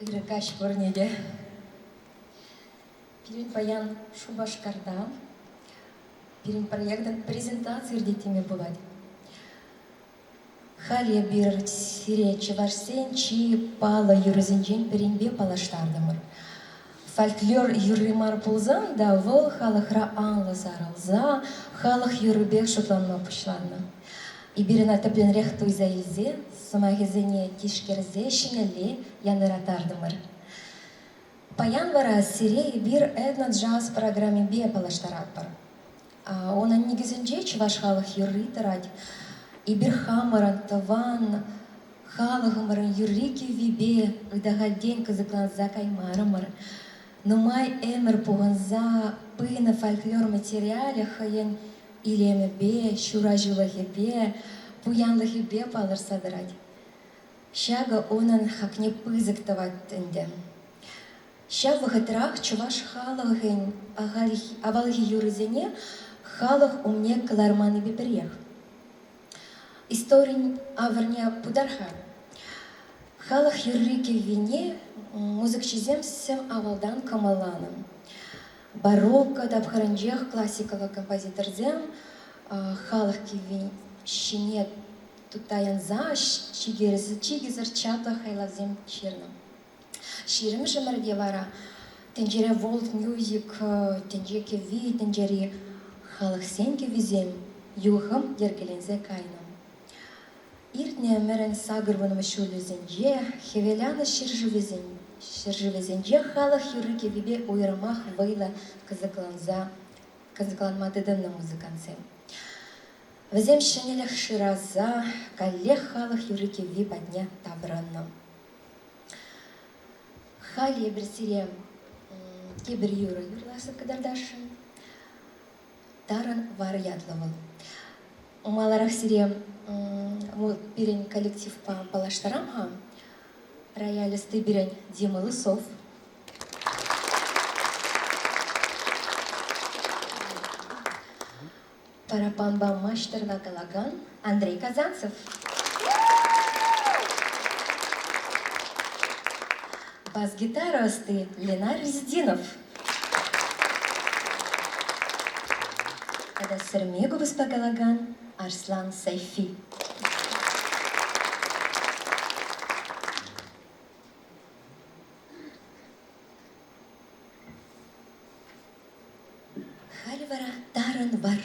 Иркаш көрнеде. Пирин паян Шубашкарда. Пирин проектен презентация детьми бывает. Халия бир сире чеварсен чи пала юрзинжен перинбе палаштардымыр. Фольклор юрримар пулзан да вол халахра анлы зарылза, халах юрыбек шутланма пушланна. И бирина теплен рехтуй за илзе, сумагезене тишкерзе шинеле яныратардымыр. Паян вара сире и бир эдна джаз программе бе палаштаратпар. Она нигезенже чеваш халах юрри тарать. И бир хамаран таван халахамаран юррики вибе, ыдагальден казаклан за каймарамар. Но май эмер пуганза пына фольклор материале хаен илеме бе, шуражулахе бе, пуянлахе бе палар садарать. Шага онан хакне пызык тавать тенде. Ща вахатрах чуваш халахен авалхи юрзене халах умне каларманы беперех. Историн аварня пударха. Халах юррики вине музыкчизем сем авалдан камаланым. Барокко дабхаранжех классикала композиторзем халах кивин щине тутаянза чигизар чата хайлазем черным. Ширим жемерде вара тенджере волт мюзик, тенджере кеви, тенджере халах сенке визем юхам дергелензе кайным. Иртне мерен сагырваным шулюзенже, хевеляна ширжевезенже халах юрыке вибе уйрамах вейла казакланмадыдымна музыканцем. Везем шенелях шираза, калех халах юрыке ви подня табранна. Хали берсире кебер юра юрласа кадардашын, таран вар ядлавал. Маларах сире перень коллектив по палаштарамха, роялисты берень Дима Лысов. Парапамба мастер Вагалаган Андрей Казанцев. Бас-гитаристы Ленар Виздинов. Когда Сермегу Вагалаган Арслан Сайфи. Халивара Таран Вар.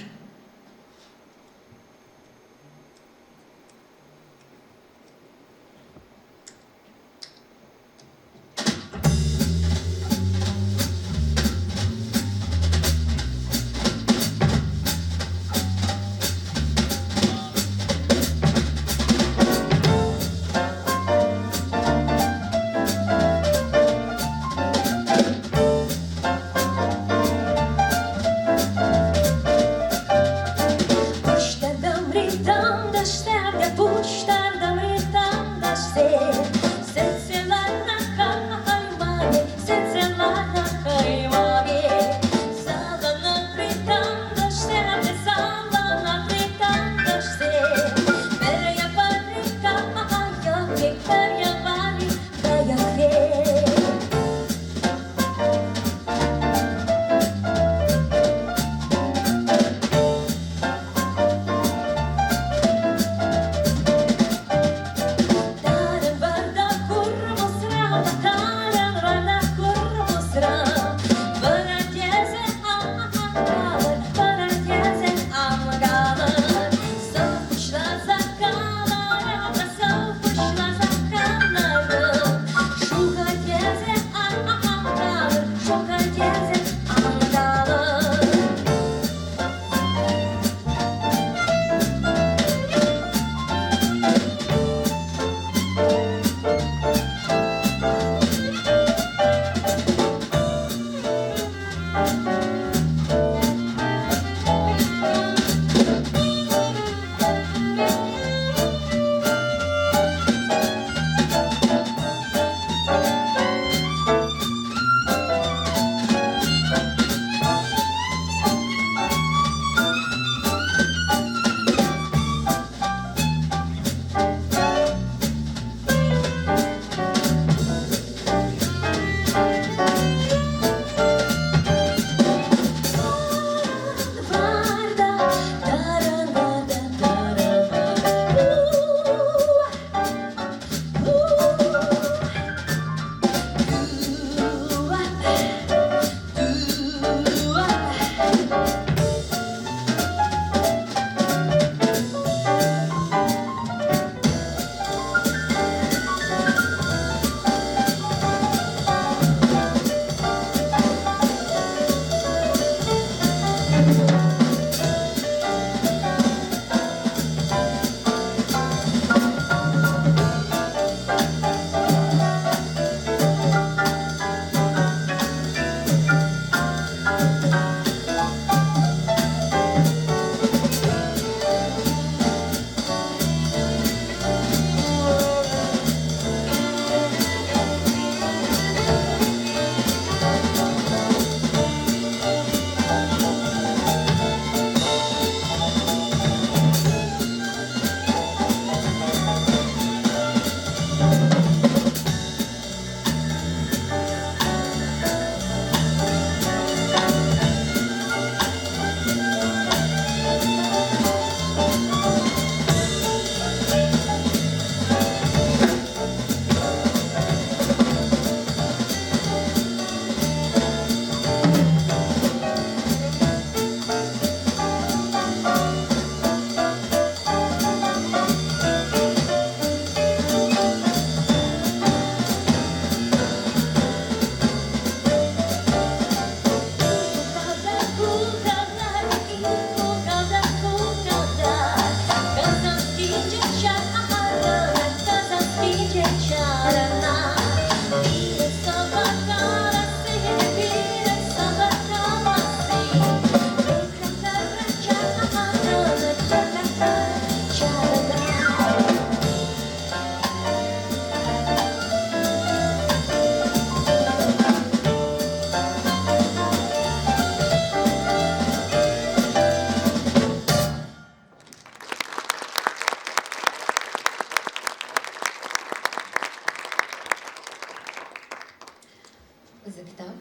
ызыктап,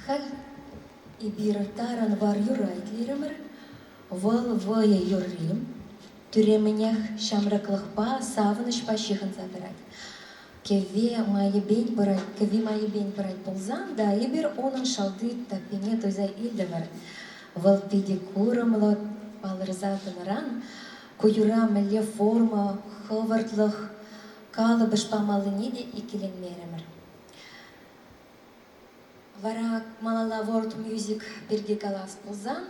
хәл ибир таран бар юрайт лиремер, выл вые юррим, түременех шамрыклықпа савынышпа шиғын задырайт. Кеве майы бейн бұрайт болзан, да ибір оның шалды таппене тойзай илдімір. Выл педикурымлы балырзатыныран, кuyura мілі форма, хывыртлық, калы бішпамалыне де икеленмеремір. Вара малала World Music бірге калас болзан,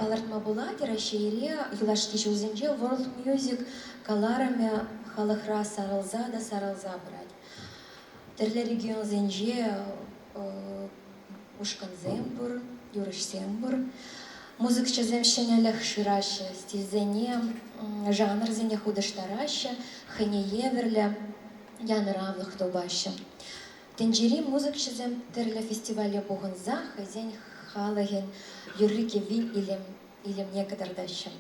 балартма болады, рашейре, юлашки жузенже World Music калараме халықра сарылза да сарылза брать. Тірлі регион зенже ушканзем юрышсем бұр. Музыкча земшенелях шираще, стильзене, жанр зене худыштараще, хыне еверле, янравлых тобаще. Тенджери музыкча зем тірлі фестивале бұғынза, хызен халаген юррике вин илем некадардаще.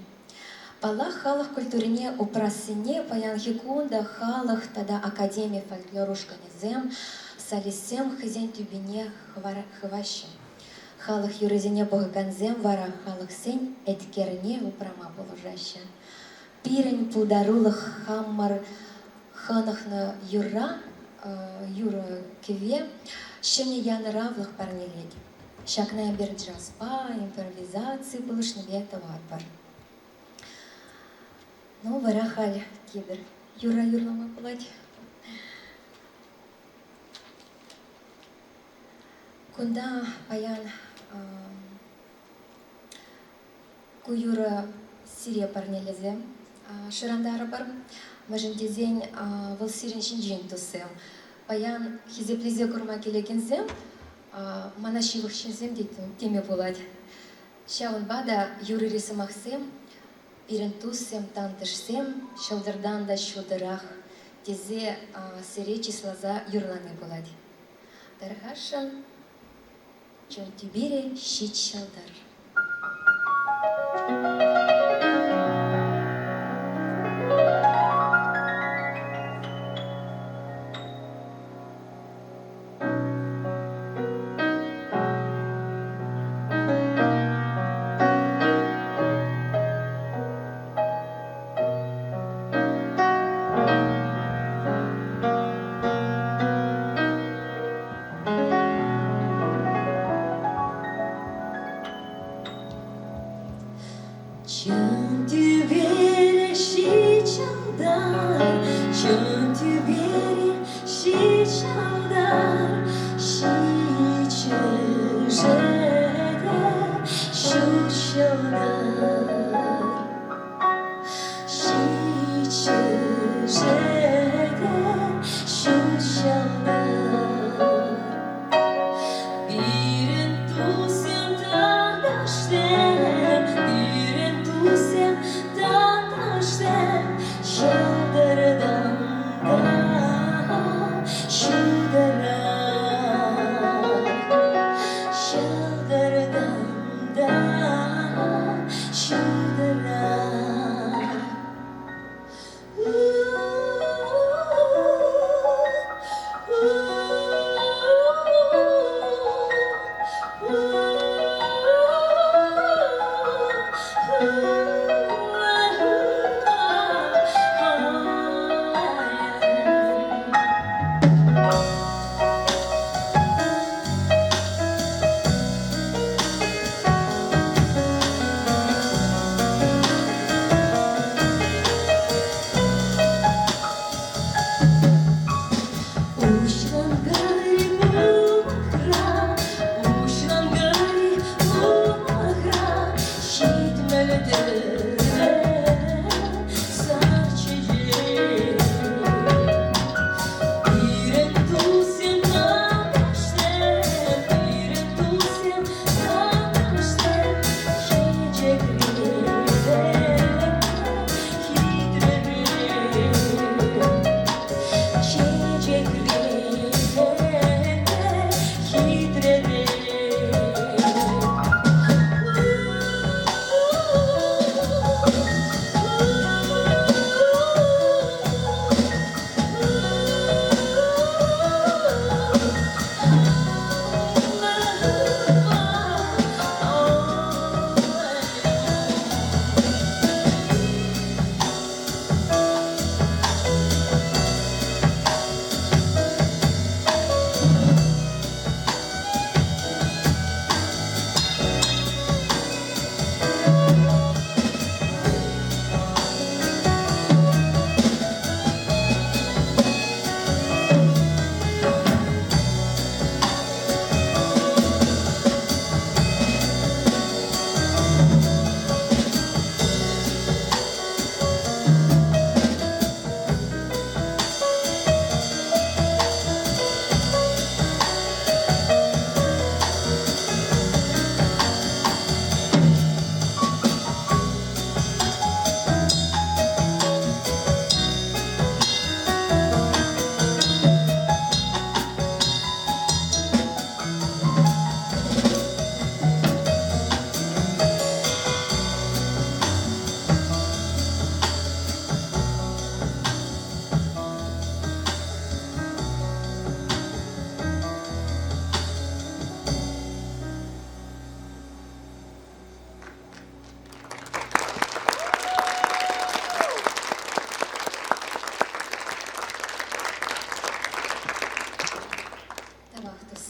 Пала халық культурине упрасыне паян хикунда халық тада академия фольклорушкане зем, салисем хызен тюбине хваще. Халық юрызине бұғыганзем вара халық сен эткеріне упрама положаще. Пирень пударулық хаммар ханықны юра кеве, шене яны равлық парнелет. Шакная бер джазпа, импровизации бұлышны бета варпар. Ну, вара халь кедір. Юрлама пылать. Кунда паян куюра сире парнелезе шырандары бар. Мәжіндезен выл сирен шинжен тусем. Паян хизеплезе курма келекензем, манашилық шинзем дейтін теме болады. Шауын бада юрыри сымақсем, ирен туссем, тантышсем, шылдырдан да шудырақ, тезе сире числаза юрланы болады. Дархашын, чон тюбире щит шалдар.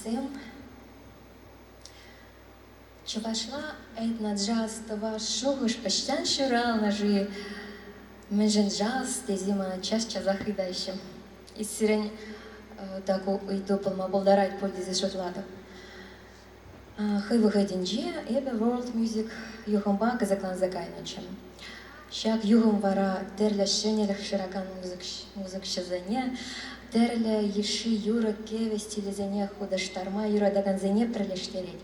сем. Чувашла этна джаз това шугуш пещан шурал нажи. Менжен джаз тезима чаще захидайшим. И сирень таку и допылма болдарайт польдизе шотлада. Хай выходинже эбе world music юхомба казаклан закайночем. Шак юхом вара терля шенелях широкан музык шазане, терля еши юра кеве стилизане худа штарма юра даганзане прилештереть.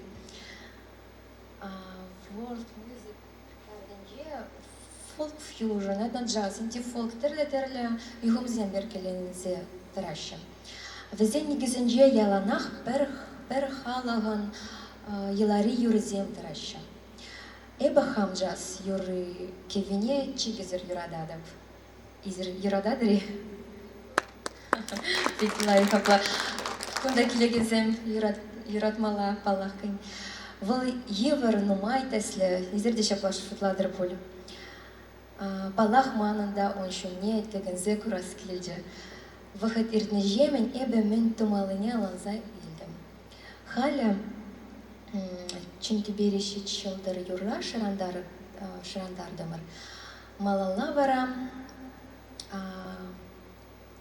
World music карденже folk fusion, это джаз, инти-фолк, терля юхом земберкелензе тараща. Везде негизенже яланах перхалаган Елари юрзем тараща. Эба хамджас юры кевине чигизер юрададов. Изер юрададри? Петла и хапла. Кунда килегизем юратмала палахкин. Вал евер нумай тесле, изердиша плаш футладр полю. Палах мананда он шумнеет, кегензе курас кильджа. Выход иртнежемен эбе мен тумалыня ланза илдем. Халя Чунки береши чилдыр юрла шырандардымыр. Малала вара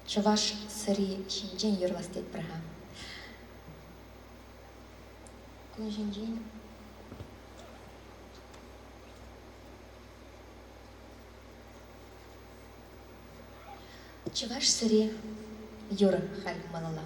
чуваш сыри шинжен юрластет бірға. Күн шинжен. Чуваш сыри юр хал малала.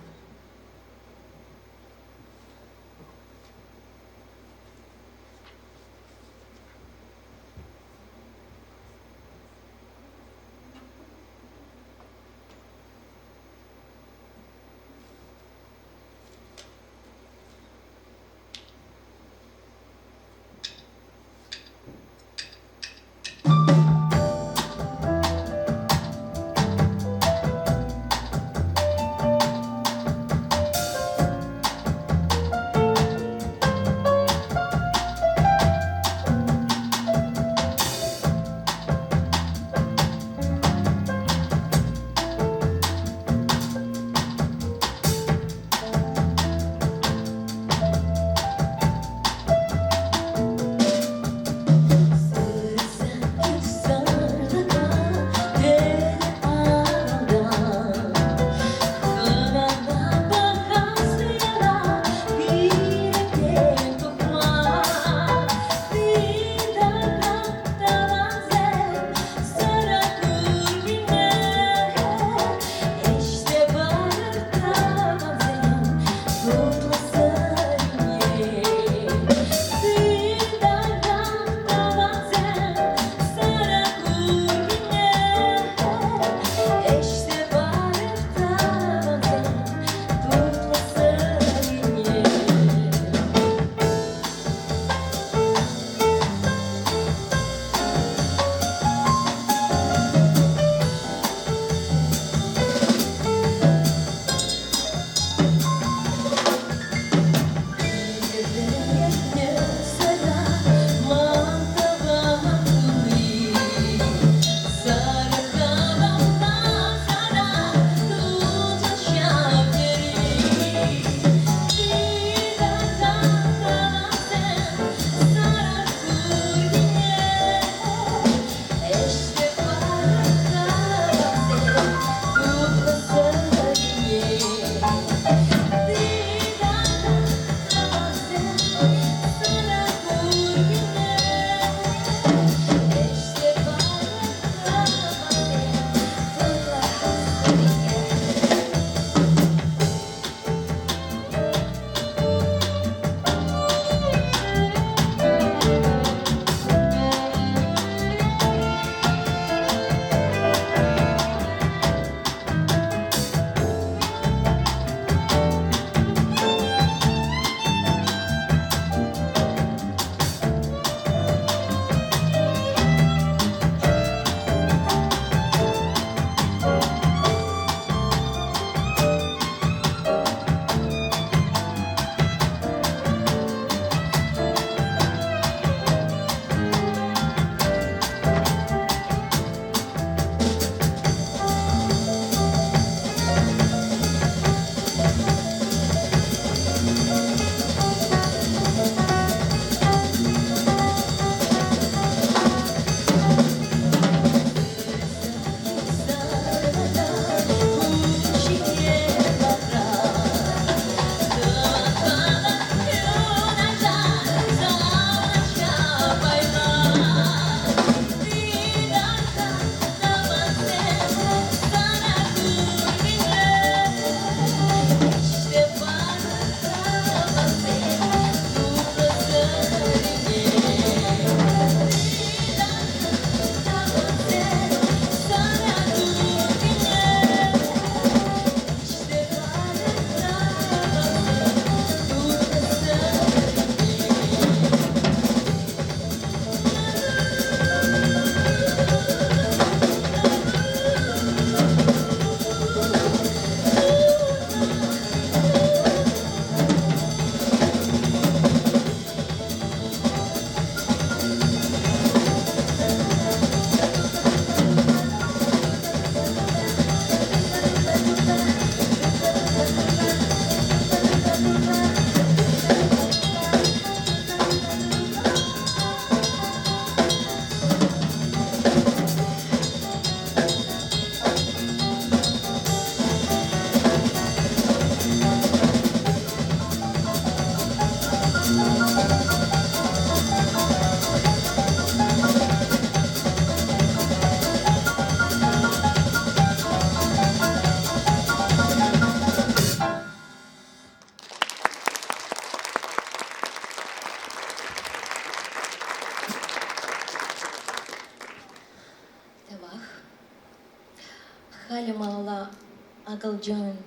Акылжон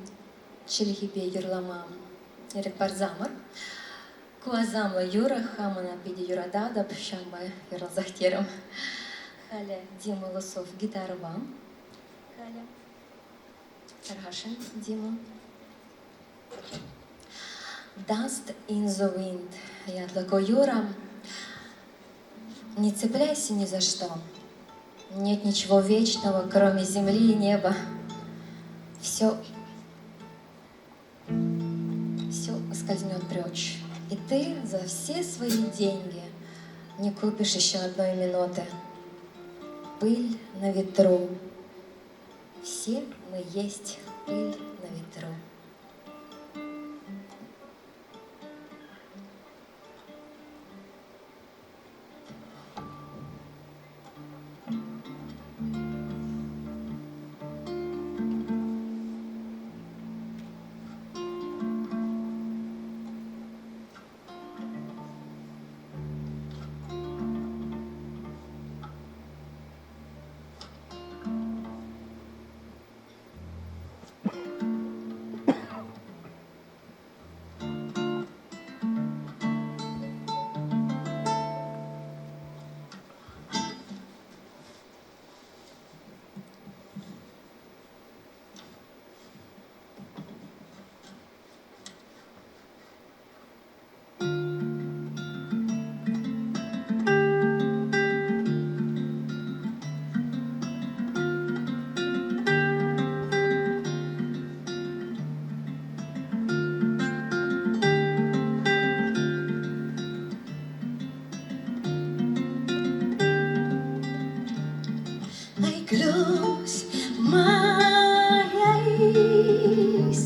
чилхипе юрламам. Эрек барзамыр. Куазамла юра хамана пиди юрадада пшамба юрлзахтером. Халя Дима Лысов гитара вам. Халя. Аргашин Дима. Dust in the wind. Я для Юра. Не цепляйся ни за что. Нет ничего вечного, кроме земли и неба. Все скользнет прочь. И ты за все свои деньги не купишь еще одной минуты. Пыль на ветру. Все мы есть пыль на ветру. Close my eyes,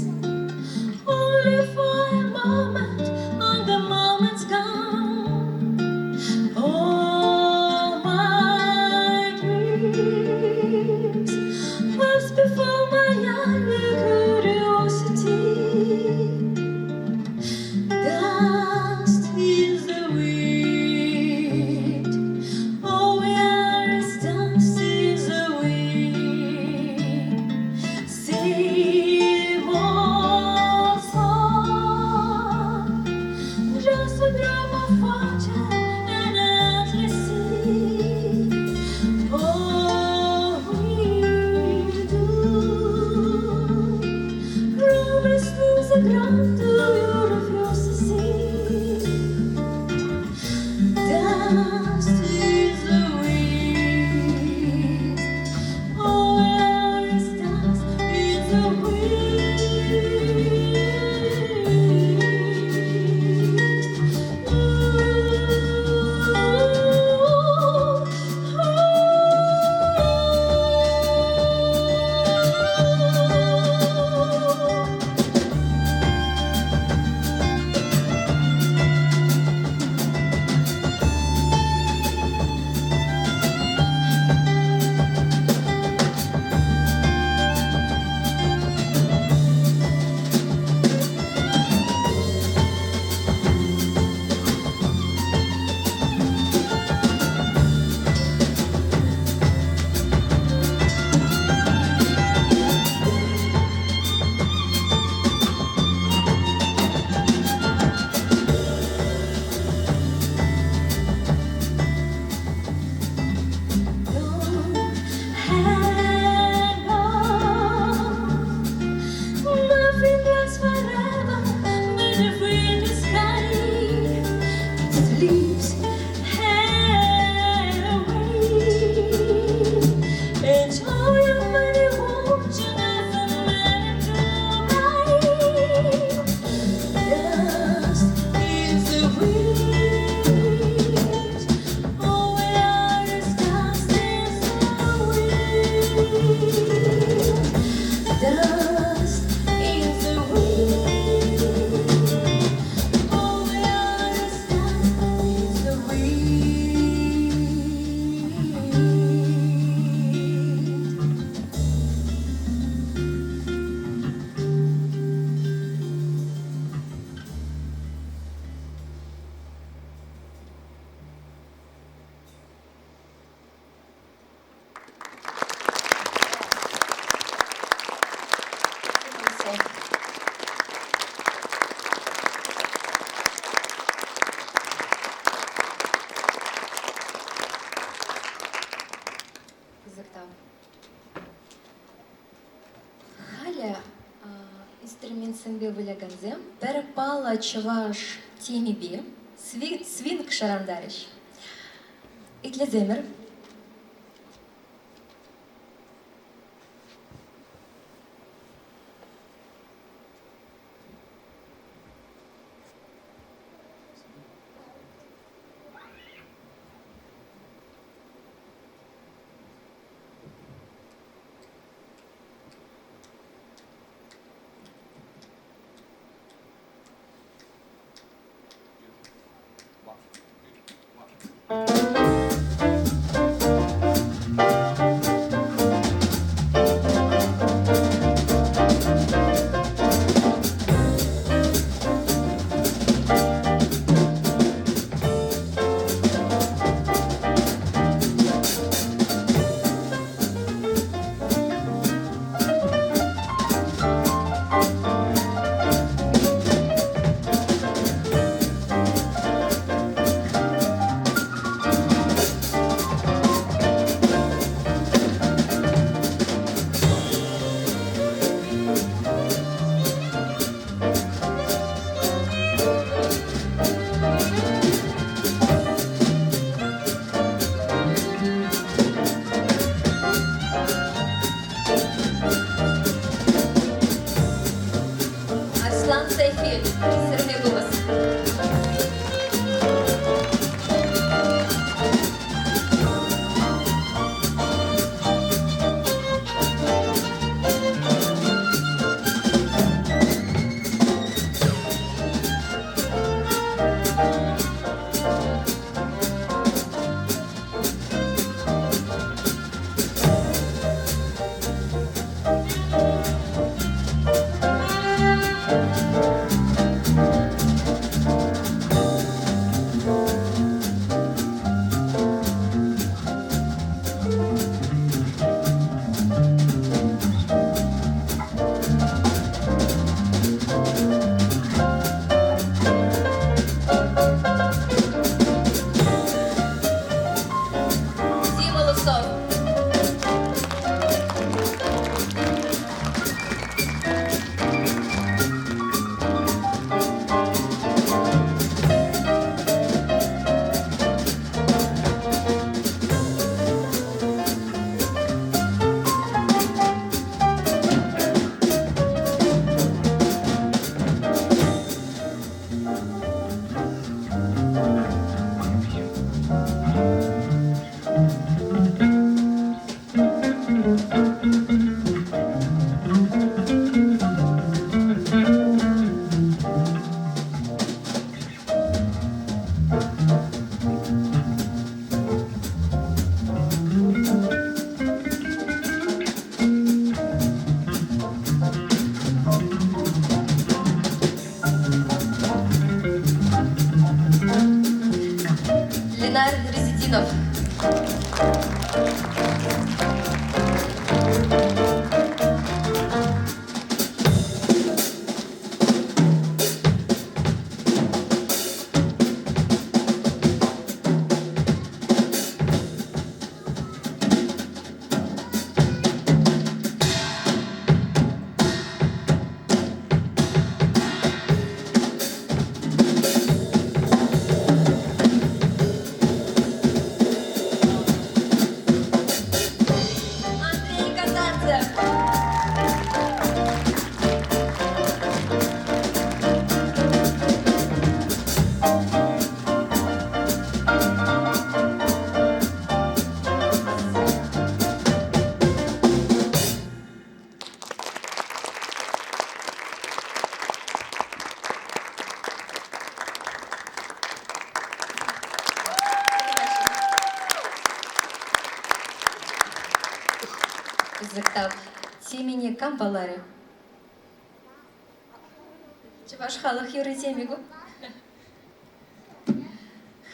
only for a moment, and the moment's gone. All my dreams pass before my eyes with curiosity. Dust is the wind, all we are is dust. Same old song, just a drop of water and endless sea. All we do, roaming through the ground to your refuse to see. Dust is the wind, all we are is dust. The выляганзем, перепала чаваш темибе, свинг шарандариш. И для земер. Арслан Сайфиев, Сергей голос. Дима Лысов. Ленар Резидинов. Андрей Казанцев. Зықтап, темені кампалары. Чеваш халық юры темегу.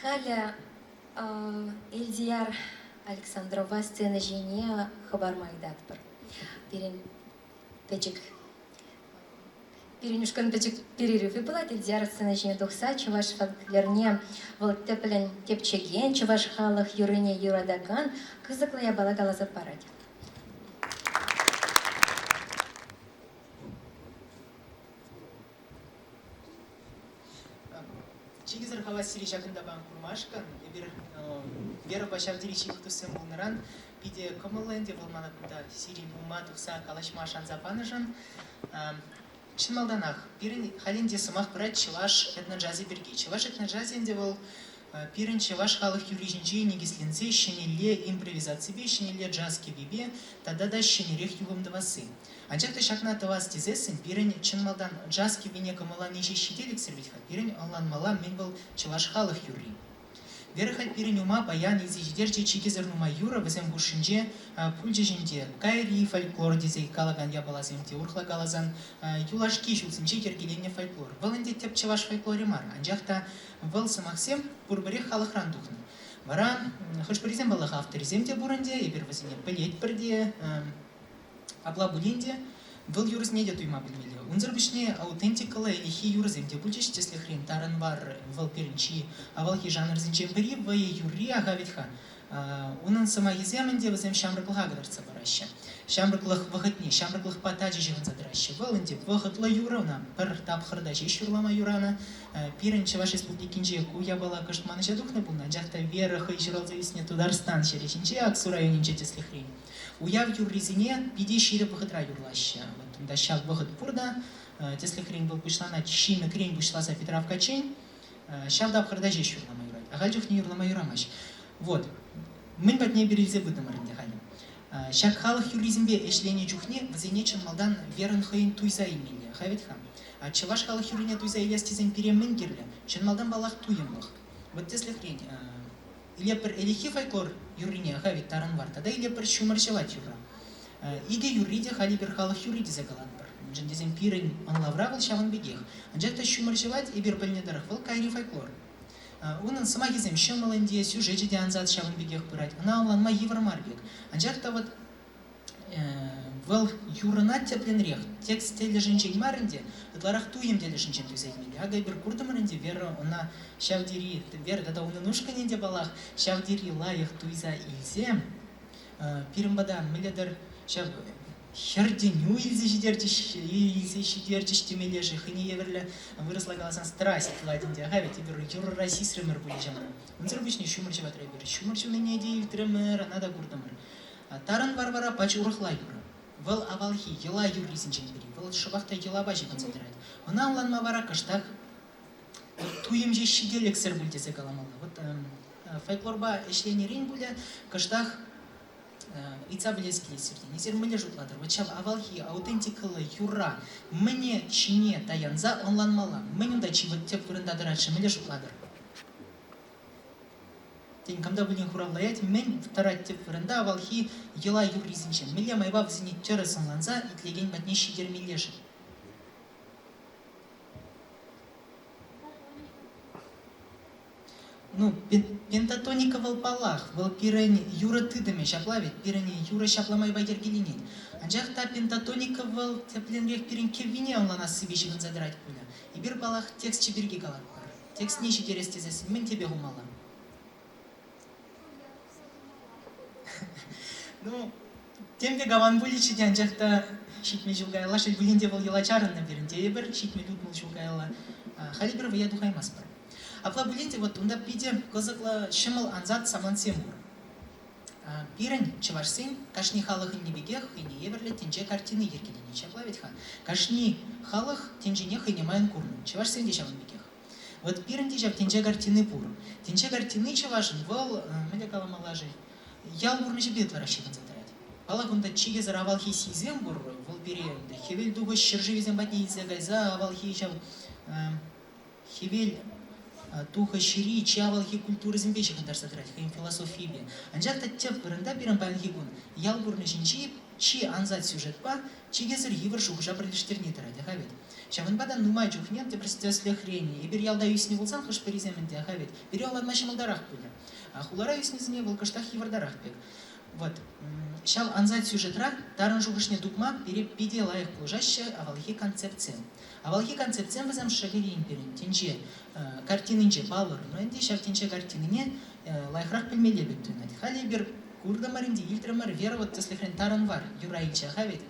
Халя Эльдияр Александрова сцена жіне хабар майдатпыр. Перенюшкан печек перерывы была, Эльдияр сцена жіне дұқса, чеваш фактлерне валттепілін тепчеген, чеваш халық юрыне юрадаган, кызықлая бала галаза парать. Чигизер хава сири шакында бан курмашкан, ебир вера башар дiri чигтусем булнаран, пиде комалленде волмана кунда сири ума тухса калашмашан запанажан. Чималданах, пирин халинде самах брать чилаш этноджази берги. Чилаш этноджазинде был пирин чилаш халых юрижинджи негислинзе, щенеле импровизации бе, щенеле джазки бибе, тогда да щенерех югом давасы. Анчакта шакна тавас тизесин, пирин чималдан джазки вине камала нижи щиделик сервитха, пирин аллан мала мен был чилаш халых юри. Верхаль пирин ума баян изи жидерче чигизер нума юра вазем гушинже пульже жинде кайри фольклор дизей калаган ябалаземте урхла галазан юлашки шулсинче кергелене фольклор. Валанде теп чеваш фольклоре мар. Анжахта вал самахсем пурбаре халахран духны. Вара хоч призем балах авториземте буранде и первозине пылеть перде абла булинде вал юрз неде туйма bilmeli. Унзыр бишне аутентикалы лихи юрземде бульчеш если хрен таран бар вал перинчи авалхи жанр зинчем пери в юри агавитха. Унан сама еземінде вазем шамрыклага дарца бараща. Шамрыклых вахатни, шамрыклых патаджи живан задраща. Валанде вахатла юрана пер тапхарда шурлама юрана пиринче вашей республикинче куя бала каштманыша духна булна жакта вера хайширал зависне тударстан шеречинче аксу районинче если хрен. Уяв юрризине пиди шире вахатра юрлаща. Да щак вахат пурда, если хрен был пришла на чime крень вышла за Петра в Качень, щак да вхардажи шурлама юрать. А гальчух не юрлама юрамаш. Вот. Мы под ней березе выдам арендехали. Щак халах юризмбе эшлене чухне вазенечен малдан верен хейн туйза имели. Хавитха. А чеваш халах юрине туйза илястизен перемен гирле, чен малдан балах туемлах. Вот если хрень. Или пер элихи фольклор юрине хавит таран вар, тогда или пер шумарчевать юра. Иге юриде хали бер халах юриде загалан бар. Жендезен пирен он лавравал шаван бегех. Анжакта шумарчевать и бер пальнедарах вал кайри фольклор. Унан сама гизем шемаланде сюжете де анзад шаван бегех пырать. Она улан ма евр марбег. Анжакта вот вал юрана тепленрех. Текст теле женщин маренде, отларах туем теле женщин туйзаймели. Ага бер курдамаренде вера она шавдири вера да уна нушка ненде балах шавдири лаях туйза илзе. Пирмбада милядер шав херденю илзе шидерти штемележи хыне еверле выросла галасан страсть ладинде. Ага ведь бер юр расис ремер были жамра. Он зробишь не шумарчева требер. Шумарчев не идеи тремер, надо курдамар. Таран варвара пач урхла юра. Вал авалхи ела юрисинчен бери. Вал шабахта ела бачи концентрировать. Она улан мавара каштах. Вот туем же щиделек сер бульте загаламала. Вот фольклорба эшлени рейн буля каштах ица блески лесерди. Незер мыле жутладыр. Вот шаб авалхи аутентикалы юра. Мне чине таянза онлан мала. Мне да чи вот теп вырында дырачы мыле жутладыр. Когда будем хуралаять, мен вторая тип вренда авалхи ела юризинчен. Милля майва взинит террасан ланза и тлеген батнищи дермилежи. Ну, пентатоника волпалах, волпирень юра тыдами шаплавит, пирень юра шапламай байдергелинин. Анжах та пентатоника вол тепленрех пирень кевине он ланас себе щеган задрать пуля. И бир балах текст чебирги галакпар. Текст нищи терестизес, мен тебе гумала. Ну, тем гаван были читян жахта шитме жулгайла, шит булинде был елачарын на берінде ебір, шитме лютмул жулгайла. Халибір вия духаймас бар. Апла булинде вот унда пиде козакла шимал анзат саман семур. Пирень чевашсин, кашни халах и небегех, и не еберле тенже картины ергелени чапла ведь хан. Кашни халах тенженех и не майн курну, чевашсин дешаван бегех. Вот пирень дешав тенже картины пур. Тенже картины чевашин вал, меля каламалажи. Ял бурныши бетлара щеган задрать. Балагунда чиге заравалхи сизем буррой, вол бере, да хевель дуго щерживизем батни изягайза, авалхи чав хевель туха щири, чавалхи культуры зембещеган дар задрать, хем философии бе. Анжакта теп вырында бирен балхигун, ял бурнышин чи анзат сюжет па, чиге зыр евр шухжа прилиштерни тарать, ахавет. Шаванбада нумай чухнен, те представляешь хрени, и бир ялда юсни вулсан хаш переземенде, ахавет. Бир ял адмаши малдарах пуля. А хулара юснизне волкаштах евардарах пек. Вот. Шал анзат сюжетра, таран жугашне дукма, перепиде лайх положаща, авалхи концепция. Авалхи концепция вазам шагири империн, тенче картининче балыр, но энди шав тенче картинине лайхрах пельмеле беттунать. Хали бир курда маринди, ильтрамар вера вот если хрен таран вар, юра ильча хавит.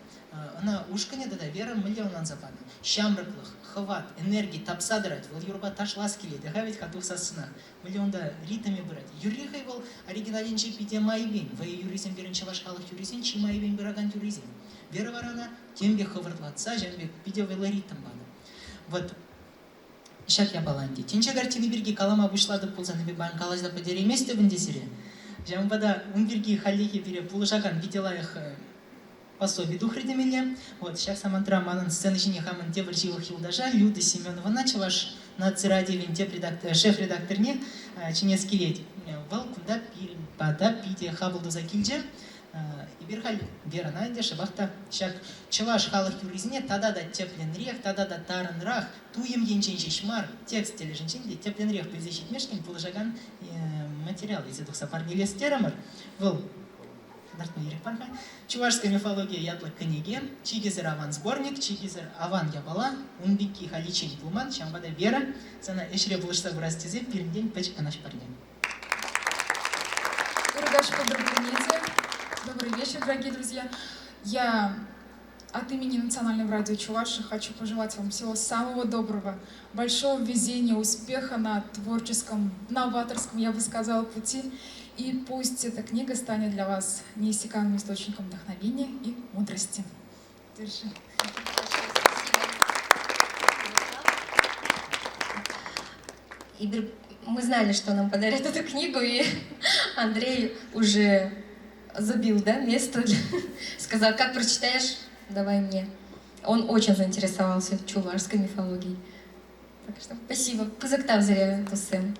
она ушкане да вера миллионан запаны. Шамрыклых, хват, энергии тапсадырать, вол юрба ташлас келеді, хавить хатух сасына. Миллионда ритами брать. Юрихай вол оригиналинче пиде майвин, вай юризм беренче вашхалых юризм, чи майвин бираган юризм. Вера варана, тембе хавыртлатса, жембе пиде вела ритм баны. Вот. Шак я баланди. Тинче картины бирги калама вышлады пулзаны бибан калажда подери месте в индесире. Жамбада унбирги халихи пере пулжаган видела их пособие духредемеле. Вот сейчас самантра манан сцены жени хаман те врачивых хилдажа Люда Семенова началаш на цираде винте шеф-редактор не чинецкий ледь. Валкунда пирин, пада пите хавлду закильже. И берхаль вера найде шабахта шак чаваш халах юризне тада да теплен рех тада да таран рах туем енченчи шмар текст тележенчин де теплен рех безещит мешкин пулжаган материал из этих сапарни лестерамар вол чувашская мифология ятлы книги чигизер аван сборник чигизер аван ябала унбики халичин пулман шамбада вера сана эшре булышта бурастизе пирдень печка наш парнен. Добрый вечер, дорогие друзья. Я от имени Национального радио Чуваши хочу пожелать вам всего самого доброго, большого везения, успеха на творческом, новаторском, я бы сказала, пути. И пусть эта книга станет для вас неиссякаемым источником вдохновения и мудрости. Держи. И мы знали, что нам подарят эту книгу, и Андрей уже забил, да, место, сказал, как прочитаешь, давай мне. Он очень заинтересовался чувашской мифологией. Так что спасибо. Кызыктап зря тусем.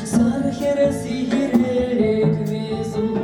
Sarher sihirerek mezun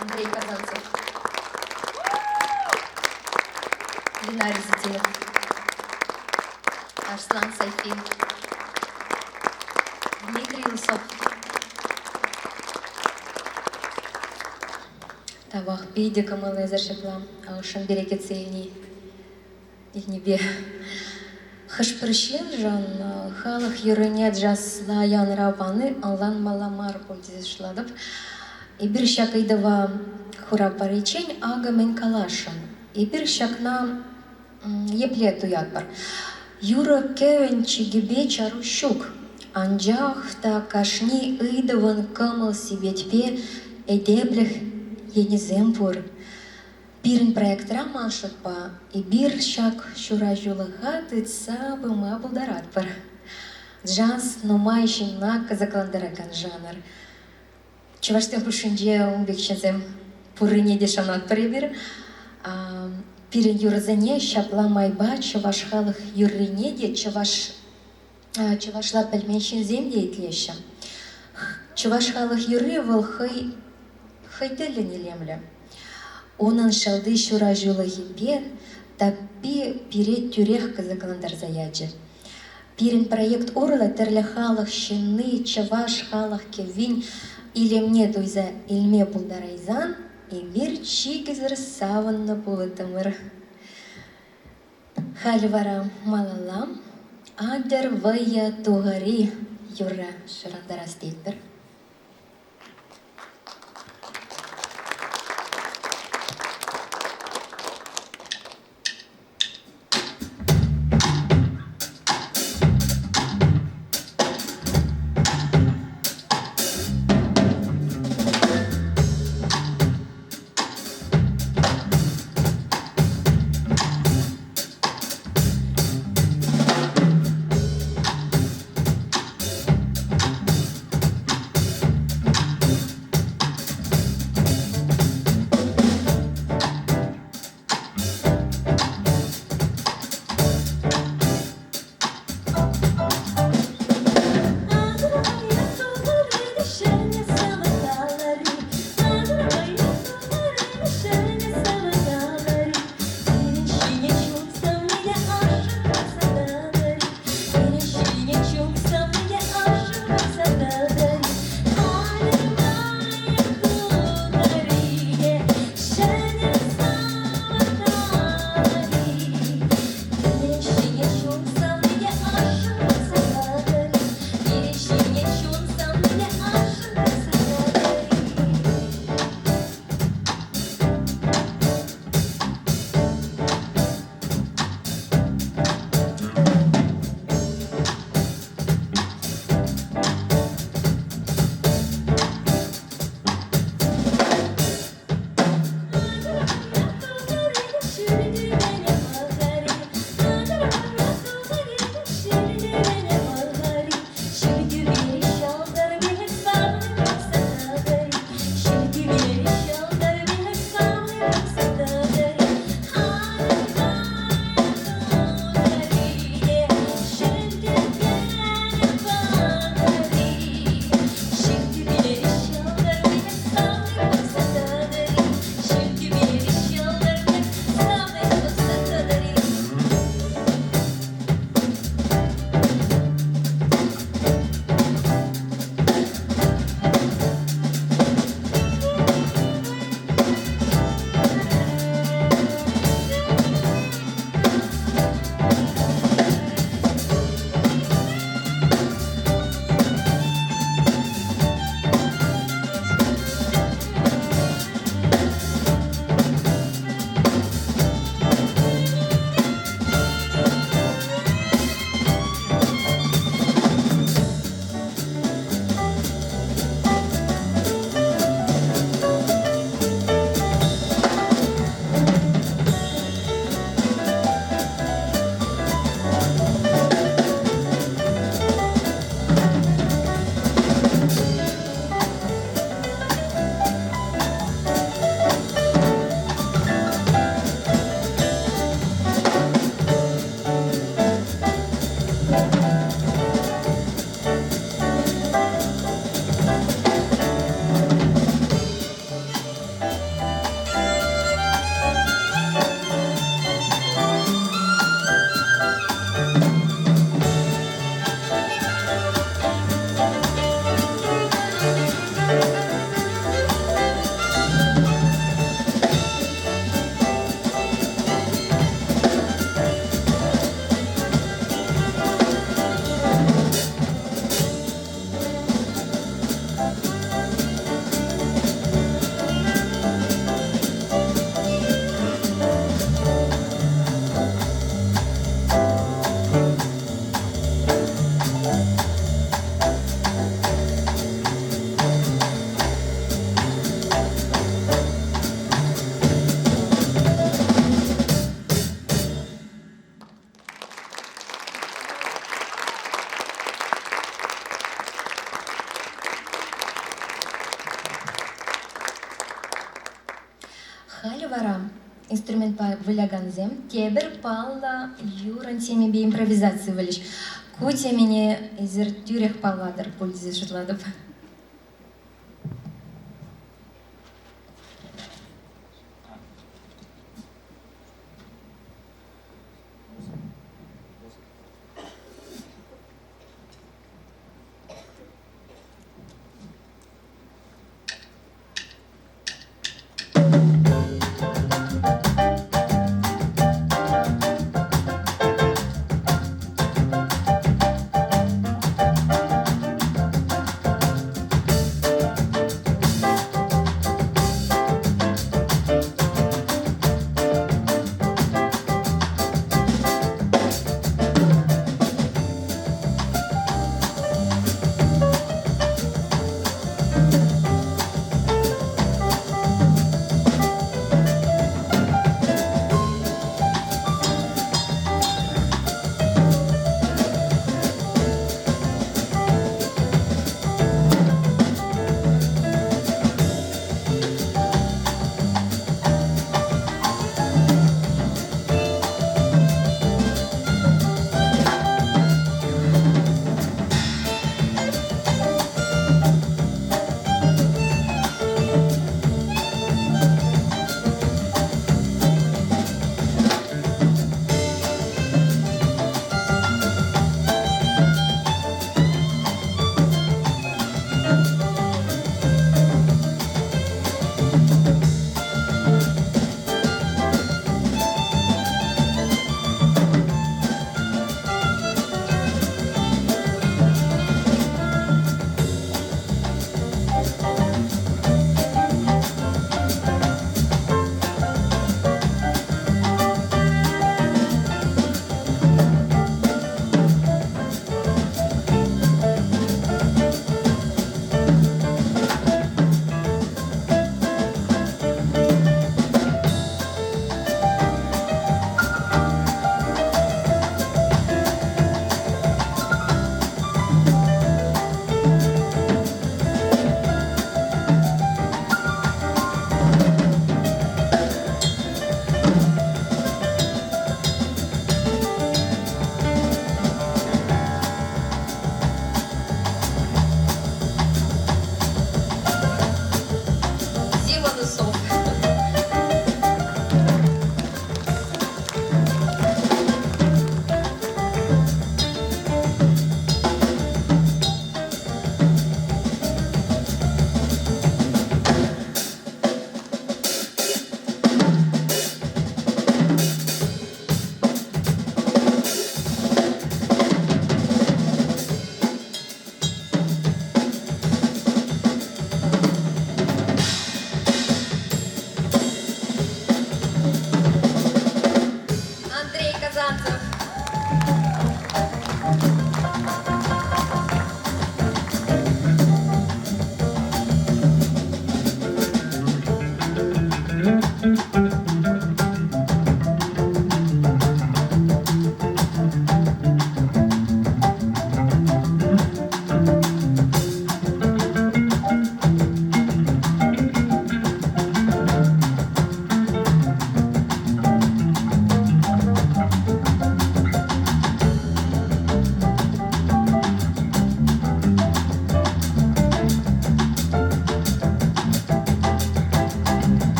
Андрей Казанцев, Ленар Зитилов, Арслан Сайфин, Дмитрий Лысов, Тавах Пиди Камалы Зашеплам, Аушан Берекецейни, Игнебе. Хашпыршлен жан халық юрыне жасла ян рабаны алан маламар польдизшладып. И bir şakıydava хурап паричень ага мен калашын. И bir şakна епле туятпар. Юра кевен чигибе чару щук. Анжах та кашни ыйдаван кымыл сибетпе эдеблех ениземпур. Бирин проекттра маншытпа, и бир шак шура жулыға тытса быма бұлдаратпар. Джаз нумайшин на казакландаракан жанр. Чувашстен пушинже умбекшензем пурыне дешанат прибир. Пирин юрзене шапла майба чуваш халық юрыне де чувашла пельменшензем де итлешем. Чуваш халық юры выл хайтелі нелемлі. Онан шалды шура жулыгипе таппи пире тюрех казакландар заяджы. Пирин проект урла терлі халық шыны чуваш халық кевин илемне туйза илме пулдарайзан и бир чигізір саванна пулытымыр. Хальвара малалам, адер вая тугари юра шырандара стейтпір. Халі вара инструмент выляганзем, тебер палла юран теме импровизации вылиш. Кутя меня изер тюрех палладар пользы шутладов.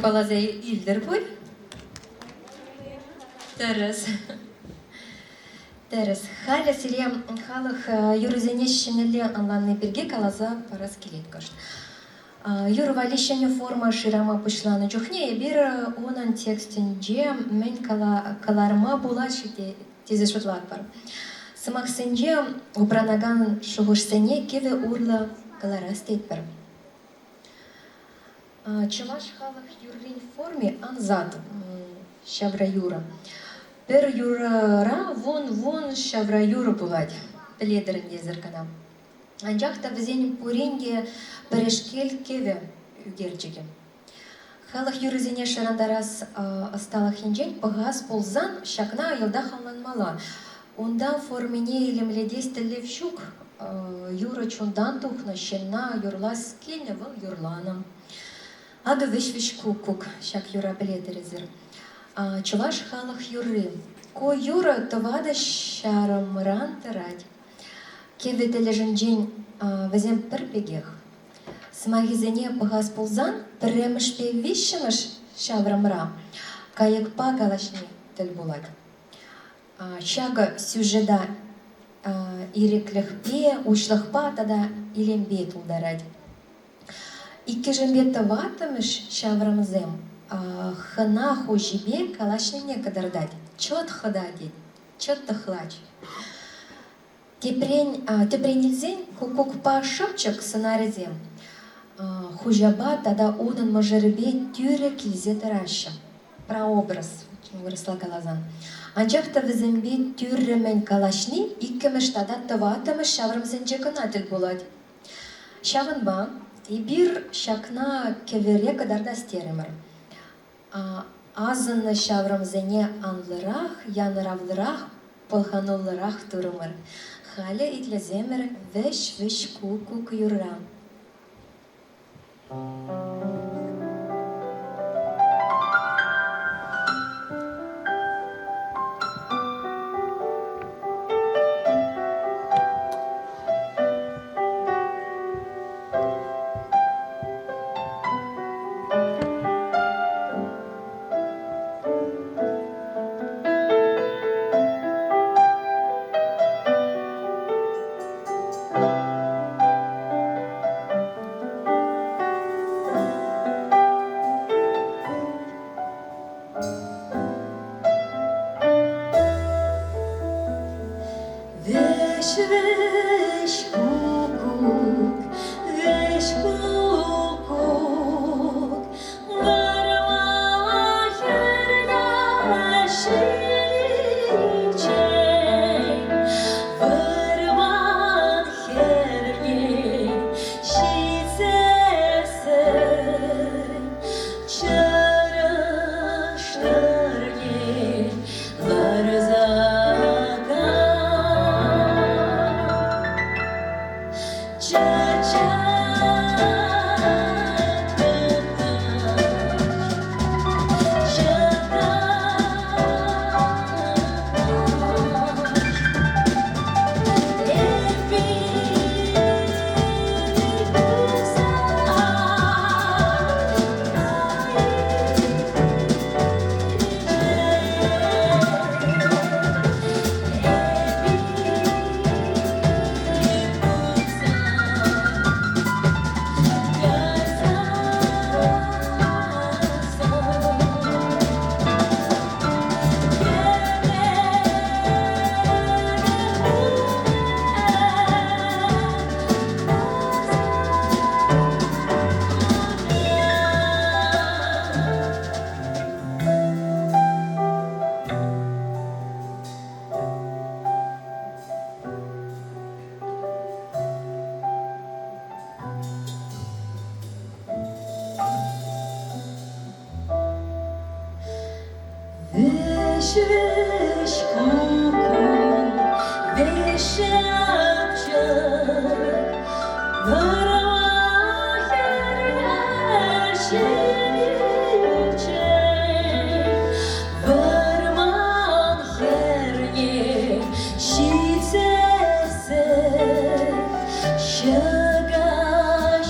палазай Ильдерпуль. Терес. Халя сире халых юрзенещенеле анланны бирге калаза парас келет кашт. Юрвалищеню форма ширама пышланы жухне, бир онан текстинже мен каларма булачы тезе шутлак бар. Сымақсынже упранаган шуғышсене кеве урла каларас тетпір. Чываш халық юрлин форме анзат шавра юра. Бір юрара вон шавра юра булать, пледерінде зіркана. Анжақта візен пуренге бірешкел кеве үгерчеге. Халық юрызене шарандарас асталық инжен пығас болзан шакна елда халанмала. Онда формене елемледес тілев шук юра чундан тухна шенна юрлас келне выл юрлана. Ады виш кук шак юра пледерезір. Чуваш халық юры. Ко юра товада шарамран тырать. Кеве тележінжен візем пір пегех. Смагизене пығас болзан піремішпе вишіміш шаврамра. Каякпа галашне тіл булак. Шага сюжеда ирекліхпе, ушлықпа тада илембе тұлдарад. Икі жымбе таватымыш шаврамзем. Хына хужибе калашнене кадардать. Чот хада дед, чот тахлач. Тепренильзен кукукпа шапчак сценаризем. Хужаба тада унан мажарбе тюре килзе тараща. Прообраз, выросла калазан. Анчакта візембе тюремен калашни, иккемеш тада таватымыш шаврамзенже канатель булать. Шаванба, и бир шакна кевере кадарда стеремер. Азынны шаврамзене анлырах, яныравлырах, полхануллырах турымыр. Халя итлеземер веш кук юрра.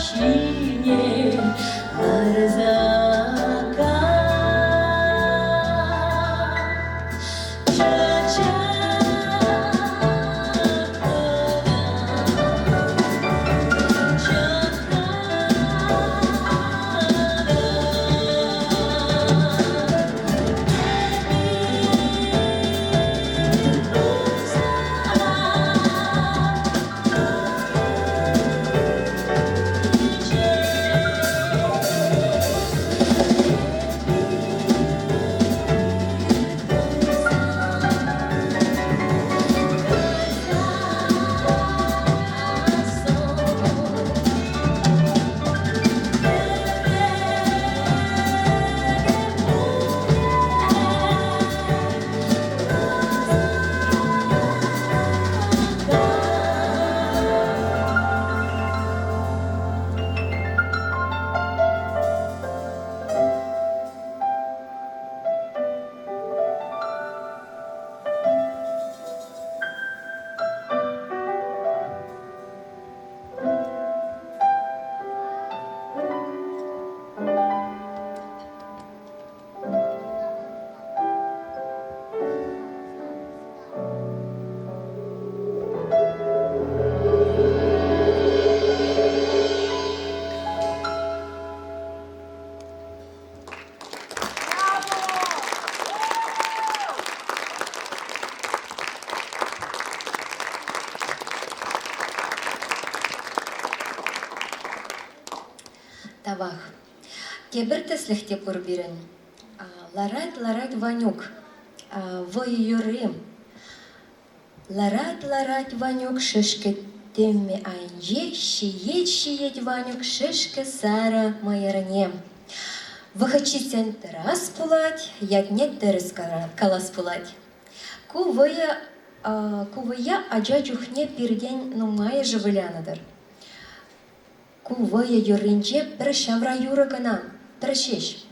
Shagashine Arzaka кебір тісліхте пұрбірін. Ларать Ванюк, вой юрим. Ларать Ванюк, шишки темме айнже, шиет Ванюк, шишки сара майырне. Вахачисен терас пулать, яднет терес калас пулать. Кувая аджа чухне пирден нумая живылянадыр. Кувая юринче бір шавра юры гына, тіршеш.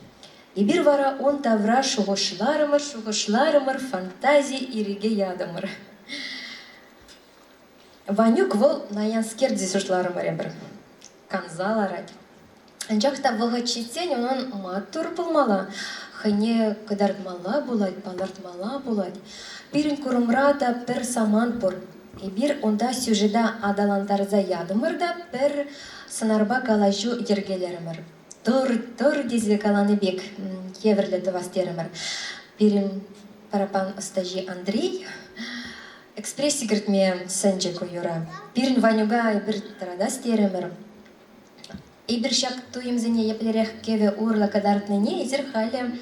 И бир вара он тавра шуғышларымыр, фантазия ириге ядымыр. Ванюк вол наянскердзе сушларымыр ебір. Канзаларать. Анчақта вағачитсен онын матур пылмала. Хыне кыдартмала булать, палартмала булать. Бирін курымрата пір саман пұр. И бир онда сюжеда адалантарза ядымыр да пір сынарба калажу ергелерімір. Тур дизге каланы бек кеверлі тывастерімір. Бирін парапан стажи Андрей. Экспресси гіртме сэнче кuyura. Бирін Ванюга бір тарада стерімір. И бір шак туйымзіне еплерек кеве урла кадартныне изір халі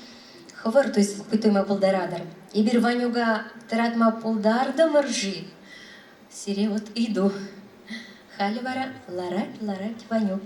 хывыр туйс пытыма пулдарадыр. И бір Ванюга таратма пулдардымыр жи. Сире вот иду. Халі вара ларать Ванюк.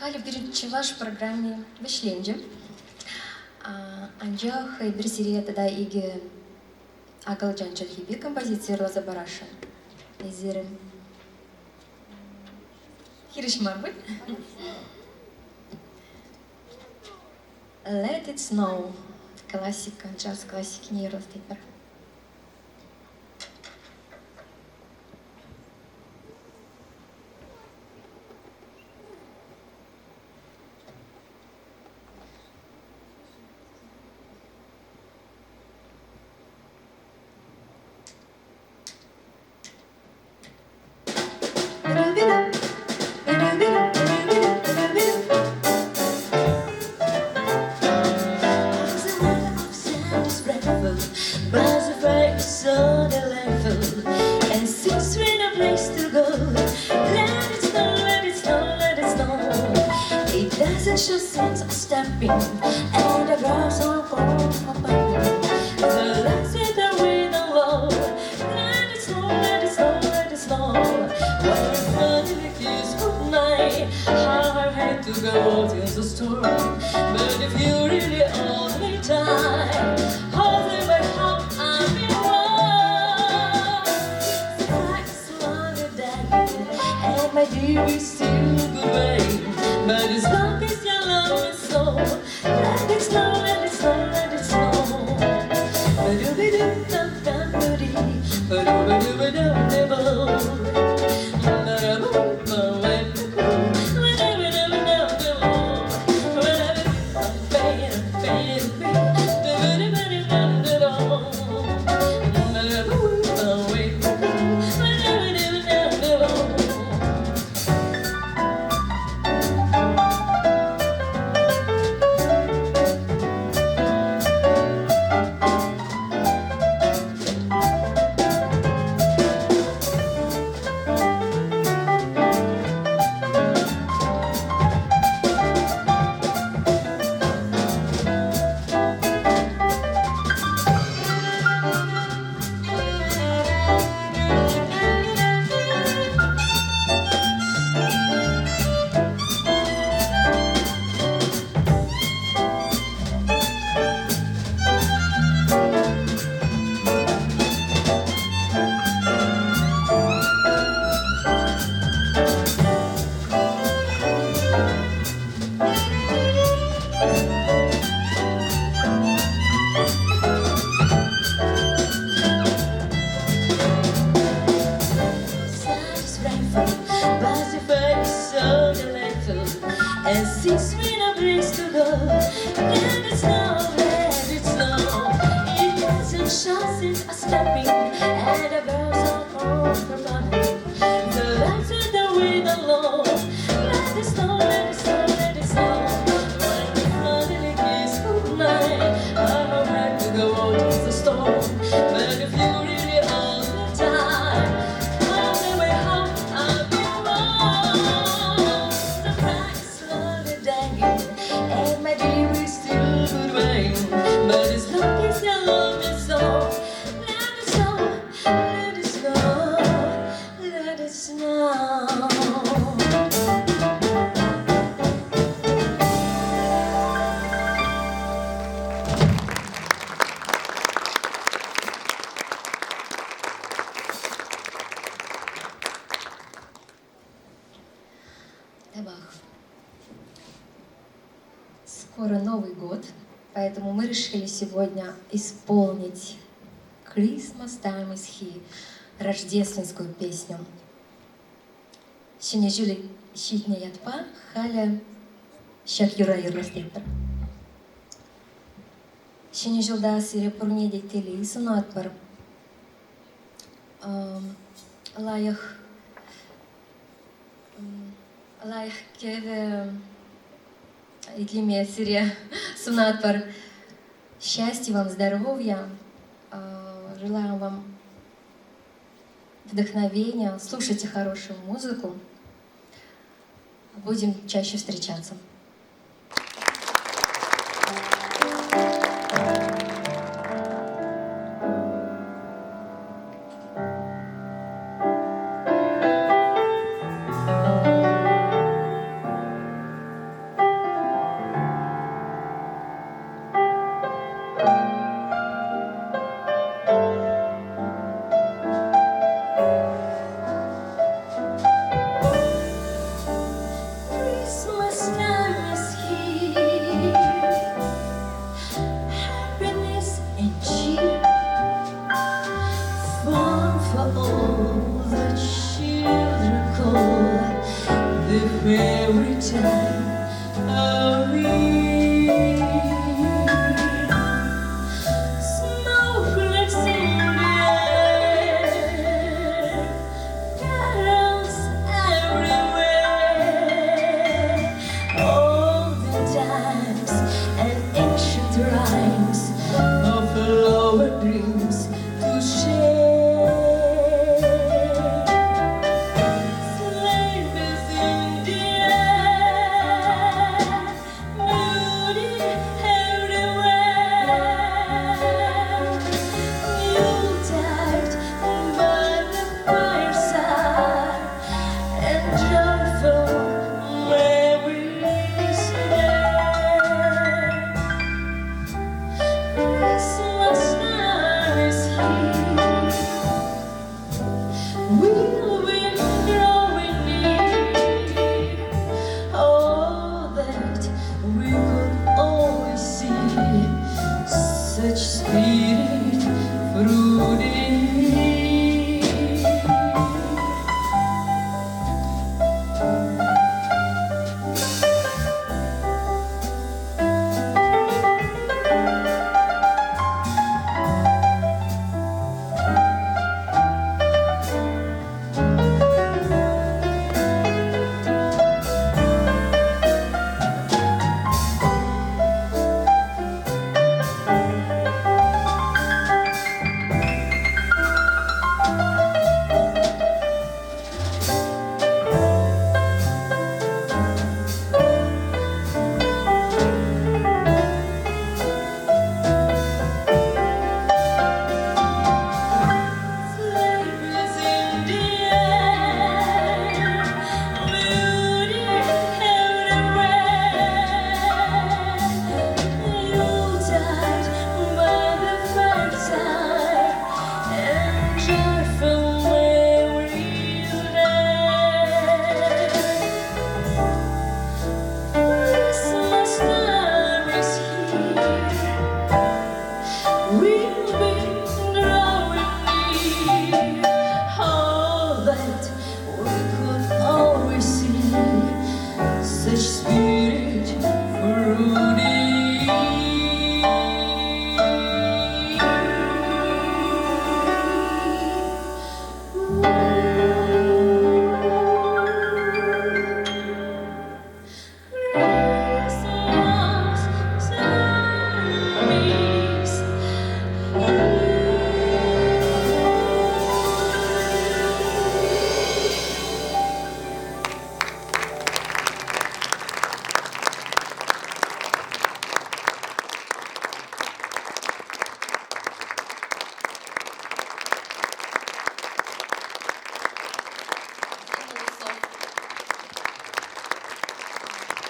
Хали биринчи ваш программе вишленже. Анжах бир серия тада иге Акыл Жанчал Хиби композиция Роза Бараша. Изерим. Хириш Марбы. Let It Snow. Классика, джаз классики не Ростейпер. Show sense of stepping and the girls are going for bumping. So let's hit the rhythm low. Let it snow, let it snow, let it snow. When we finally kiss goodnight, how I had to go to the store. But if you really hold me tight, hold me by how I've been wrong. The night is longer than you, and my dear, we still good way. But as long as your love is so, let it snow, let it snow, let it snow. And since we no place to go, let it snow, let it snow. It doesn't show since I'm stepping, and the girls are all for fun. The lights with the wind alone. Let it snow, let it snow, let it snow. When we finally kiss goodnight, I don't have to go out to the storm. But if you really all the time, on the way home, I'll be wrong. The price slowly dying, and my dear is still good way. But as long as you love me so, let it snow, let it snow, let it snow. Табах. Скоро Новый год, поэтому мы решили сегодня исполнить Christmas Time is Here, рождественскую песню. Şimdi Julie щитня ятпа, халя щак юра юрластепер. Şimdi жылда сире пурне дейтели сунат бар. Лаях кеве итлиме сире сунат бар. Счастья вам, здоровья. Желаем вам вдохновения. Слушайте хорошую музыку. Будем чаще встречаться. the fairy time of year. Snowflakes in the air, carols everywhere. Olden times and ancient rhymes of lower dreams to share. Sleigh bells in the air, beauty everywhere. Yuletide by the fireside, and joyful memories there. Christmas time is here. We'll be growing near. Oh, that we could always see such spirit through the year. Sleigh bells in the air, beauty everywhere. Yuletide by the fireside, and joyful memories there. Christmas time is here. We'll be growing near. All that we could always see such spirit through the Christmas time is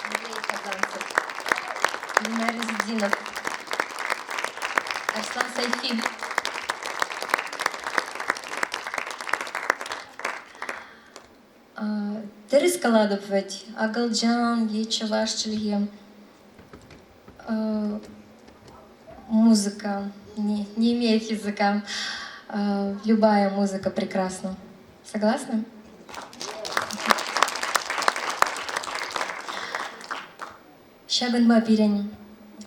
Андрей Казанцев, Ильнар Изидинов, Арслан Сайфи. Терес Каладовать, Агалджан, Ечеваш, Чилье. Музыка не имеет языка. Любая музыка прекрасна. Согласны? Шагынба пирен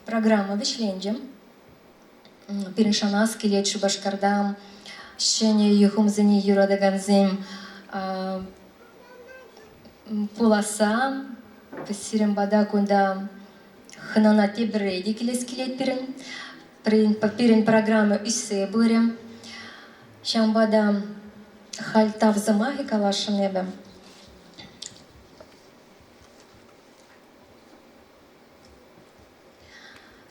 программа вишленджем. Пирен шанас келет Башкардам, щене юхумзени юрадаганзем пуласа, песирен бада кунда хнанате бреди келес келет пирен. Пирен программа үссе бырем. Шамбада хальтав замахи калашынебе.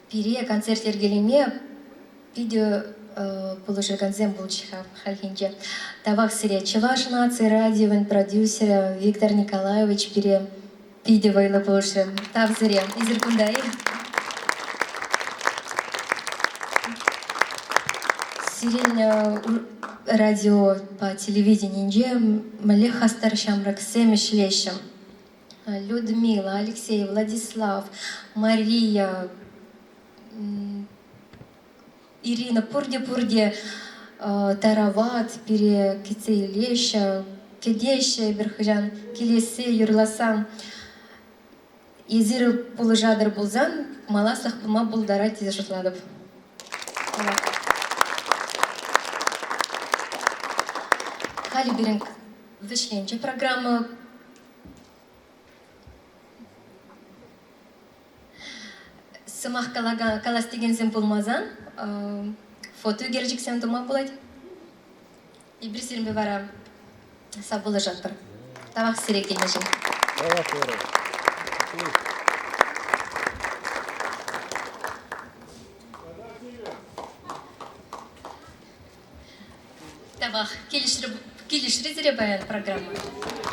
Пире концерт ергелеме видео положилганзем булчихав хальхинче. Тавах сире Чеваш нации радиовен продюсер Виктор Николаевич пире видео вайла положил. Тав зире изеркундай. Сирень радио по телевидению Малеха Старшам Раксем Шлещем. Людмила, Алексей, Владислав, Мария, Ирина Пурде-Пурде, Тарават, Пере Кицей Леща, кедеше бір хыжан келесі юрласам езірі пулы жадыр болзан мала сақпыма бұлдара тез жұтладып. Хали берінг вишленче программы сымақ калас дегенсен болмазан фото гержіксен тума болады. И бір серімбе бара сабылы жатыр. Табақ сирек келмешін. Табақ келішірі зіре баян программа.